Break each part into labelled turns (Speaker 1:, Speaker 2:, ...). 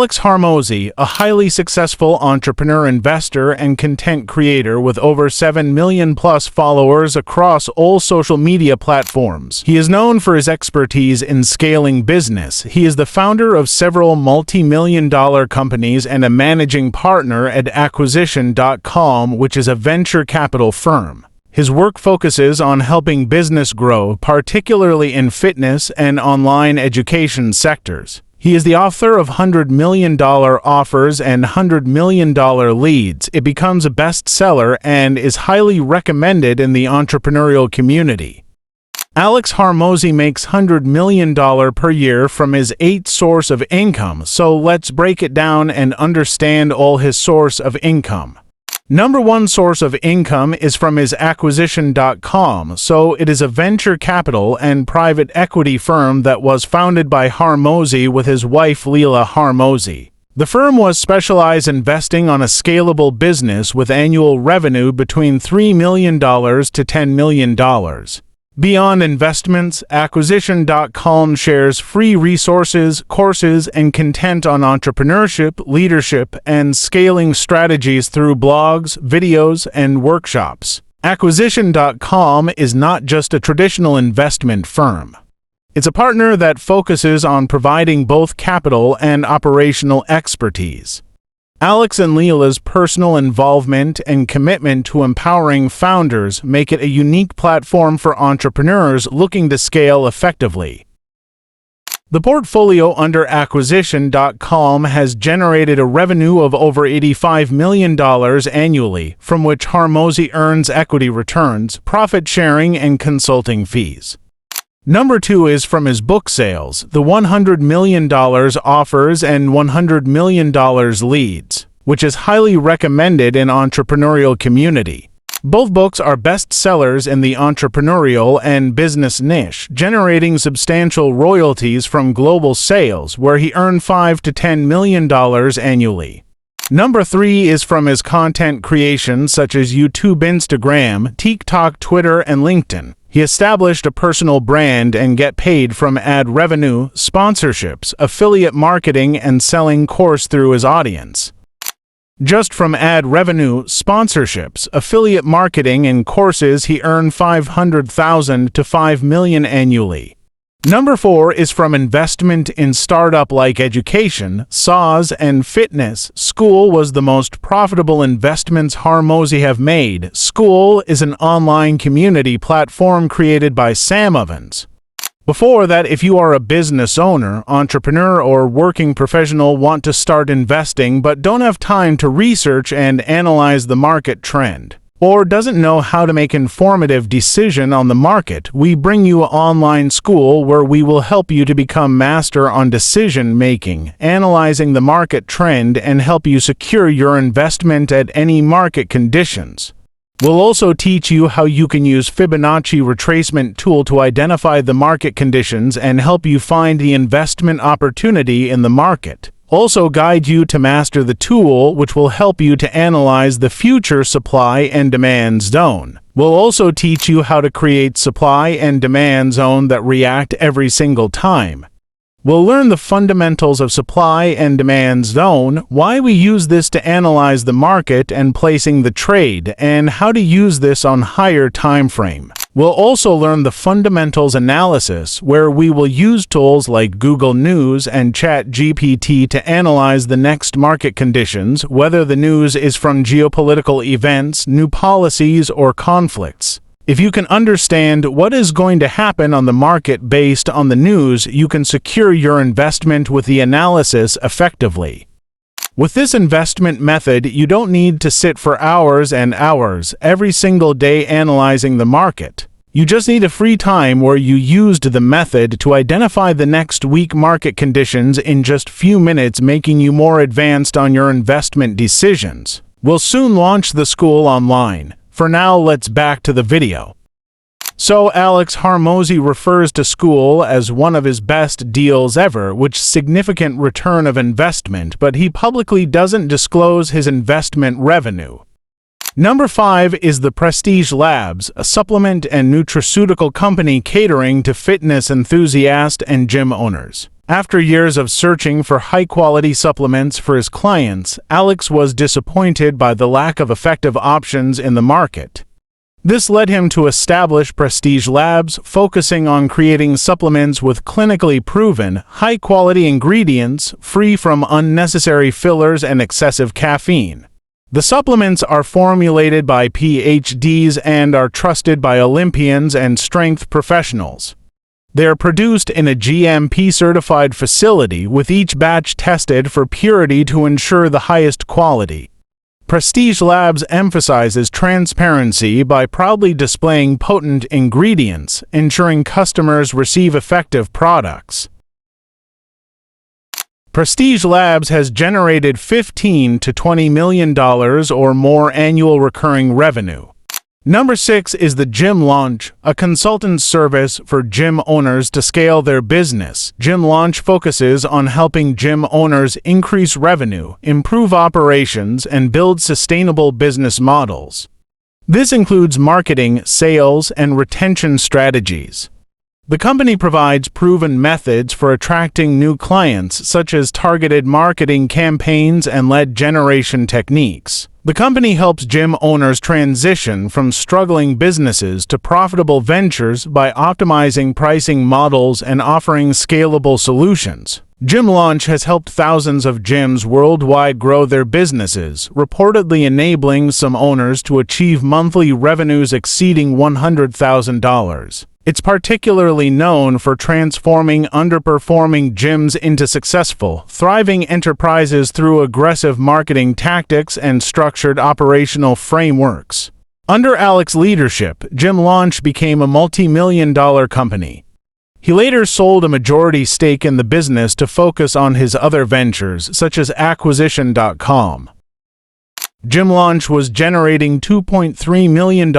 Speaker 1: Alex Hormozi, a highly successful entrepreneur, investor, and content creator with over 7 million plus followers across all social media platforms. He is known for his expertise in scaling business. He is the founder of several multi-million-dollar companies and a managing partner at acquisition.com, which is a venture capital firm. His work focuses on helping business grow, particularly in fitness and online education sectors. He is the author of $100 million offers and $100 million leads. It becomes a bestseller and is highly recommended in the entrepreneurial community. Alex Hormozi makes $100 million per year from his 8 source of income, so let's break it down and understand all his source of income. Number 1 source of income is from his acquisition.com, so it is a venture capital and private equity firm that was founded by Hormozi with his wife Leila Hormozi. The firm was specialized investing on a scalable business with annual revenue between $3 million to $10 million. Beyond investments, acquisition.com shares free resources, courses, and content on entrepreneurship, leadership, and scaling strategies through blogs, videos, and workshops. Acquisition.com is not just a traditional investment firm. It's a partner that focuses on providing both capital and operational expertise. Alex and Leila's personal involvement and commitment to empowering founders make it a unique platform for entrepreneurs looking to scale effectively. The portfolio under acquisition.com has generated a revenue of over $85 million annually, from which Hormozi earns equity returns, profit sharing, and consulting fees. Number 2 is from his book sales, the $100 million offers and $100 million leads, which is highly recommended in entrepreneurial community. Both books are bestsellers in the entrepreneurial and business niche, generating substantial royalties from global sales, where he earned $5 to $10 million annually. Number 3 is from his content creations such as YouTube, Instagram, TikTok, Twitter, and LinkedIn. He established a personal brand and get paid from ad revenue, sponsorships, affiliate marketing, and selling course through his audience. Just from ad revenue, sponsorships, affiliate marketing, and courses, he earned $500,000 to $5 million annually. Number 4 is from investment in startup like education, SaaS, and fitness. School was the most profitable investments Hormozi have made. School is an online community platform created by Sam Ovens. Before that, if you are a business owner, entrepreneur, or working professional want to start investing but don't have time to research and analyze the market trend, or doesn't know how to make informative decision on the market, we bring you an online school where we will help you to become master on decision making, analyzing the market trend, and help you secure your investment at any market conditions. We'll also teach you how you can use Fibonacci retracement tool to identify the market conditions and help you find the investment opportunity in the market. Also guide you to master the tool, which will help you to analyze the future supply and demand zone. We'll also teach you how to create supply and demand zone that react every single time. We'll learn the fundamentals of supply and demand zone, why we use this to analyze the market and placing the trade, and how to use this on higher time frame. We'll also learn the fundamentals analysis, where we will use tools like Google News and ChatGPT to analyze the next market conditions, whether the news is from geopolitical events, new policies, or conflicts. If you can understand what is going to happen on the market based on the news, you can secure your investment with the analysis effectively. With this investment method, you don't need to sit for hours and hours every single day analyzing the market. You just need a free time where you used the method to identify the next week market conditions in just few minutes, making you more advanced on your investment decisions. We'll soon launch the school online. For now, let's back to the video. So Alex Hormozi refers to school as one of his best deals ever, which significant return of investment, but he publicly doesn't disclose his investment revenue. Number 5 is the Prestige Labs, a supplement and nutraceutical company catering to fitness enthusiasts and gym owners. After years of searching for high-quality supplements for his clients, Alex was disappointed by the lack of effective options in the market. This led him to establish Prestige Labs, focusing on creating supplements with clinically proven, high-quality ingredients, free from unnecessary fillers and excessive caffeine. The supplements are formulated by PhDs and are trusted by Olympians and strength professionals. They are produced in a GMP-certified facility, with each batch tested for purity to ensure the highest quality. Prestige Labs emphasizes transparency by proudly displaying potent ingredients, ensuring customers receive effective products. Prestige Labs has generated $15 to $20 million or more annual recurring revenue. Number 6 is the Gym Launch, a consultant service for gym owners to scale their business. Gym Launch focuses on helping gym owners increase revenue, improve operations, and build sustainable business models. This includes marketing, sales, and retention strategies. The company provides proven methods for attracting new clients, such as targeted marketing campaigns and lead generation techniques. The company helps gym owners transition from struggling businesses to profitable ventures by optimizing pricing models and offering scalable solutions. Gym Launch has helped thousands of gyms worldwide grow their businesses, reportedly enabling some owners to achieve monthly revenues exceeding $100,000. It's particularly known for transforming underperforming gyms into successful, thriving enterprises through aggressive marketing tactics and structured operational frameworks. Under Alex's leadership, Gym Launch became a multi-million-dollar company. He later sold a majority stake in the business to focus on his other ventures, such as acquisition.com. Gym Launch was generating $2.3 million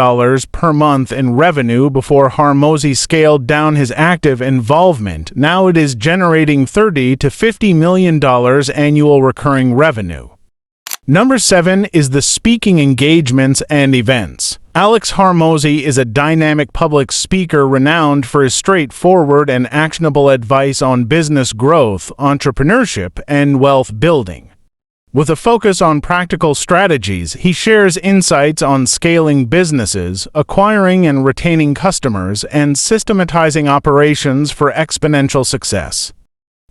Speaker 1: per month in revenue before Hormozi scaled down his active involvement. Now it is generating $30 to $50 million annual recurring revenue. Number 7 is the speaking engagements and events. Alex Hormozi is a dynamic public speaker renowned for his straightforward and actionable advice on business growth, entrepreneurship, and wealth building. With a focus on practical strategies, he shares insights on scaling businesses, acquiring and retaining customers, and systematizing operations for exponential success.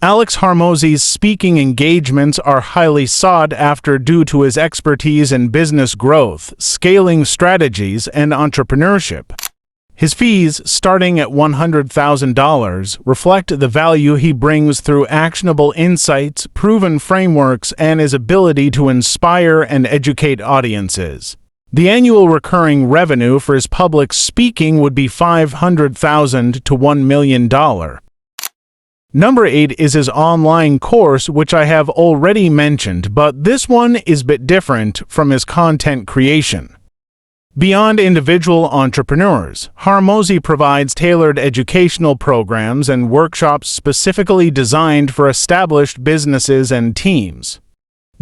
Speaker 1: Alex Hormozi's speaking engagements are highly sought after due to his expertise in business growth, scaling strategies, and entrepreneurship. His fees, starting at $100,000, reflect the value he brings through actionable insights, proven frameworks, and his ability to inspire and educate audiences. The annual recurring revenue for his public speaking would be $500,000 to $1 million. Number 8 is his online course, which I have already mentioned, but this one is a bit different from his content creation. Beyond individual entrepreneurs, Hormozi provides tailored educational programs and workshops specifically designed for established businesses and teams.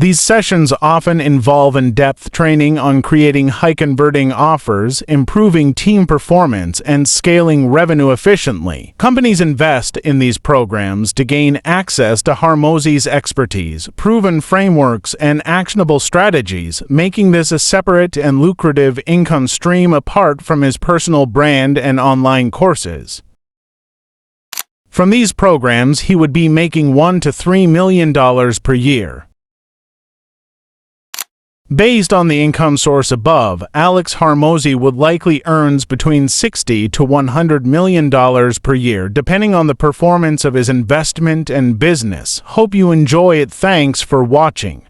Speaker 1: These sessions often involve in-depth training on creating high-converting offers, improving team performance, and scaling revenue efficiently. Companies invest in these programs to gain access to Hormozi's expertise, proven frameworks, and actionable strategies, making this a separate and lucrative income stream apart from his personal brand and online courses. From these programs, he would be making $1 to $3 million per year. Based on the income source above, Alex Hormozi would likely earn between $60 to $100 million per year, depending on the performance of his investment and business. Hope you enjoy it. Thanks for watching.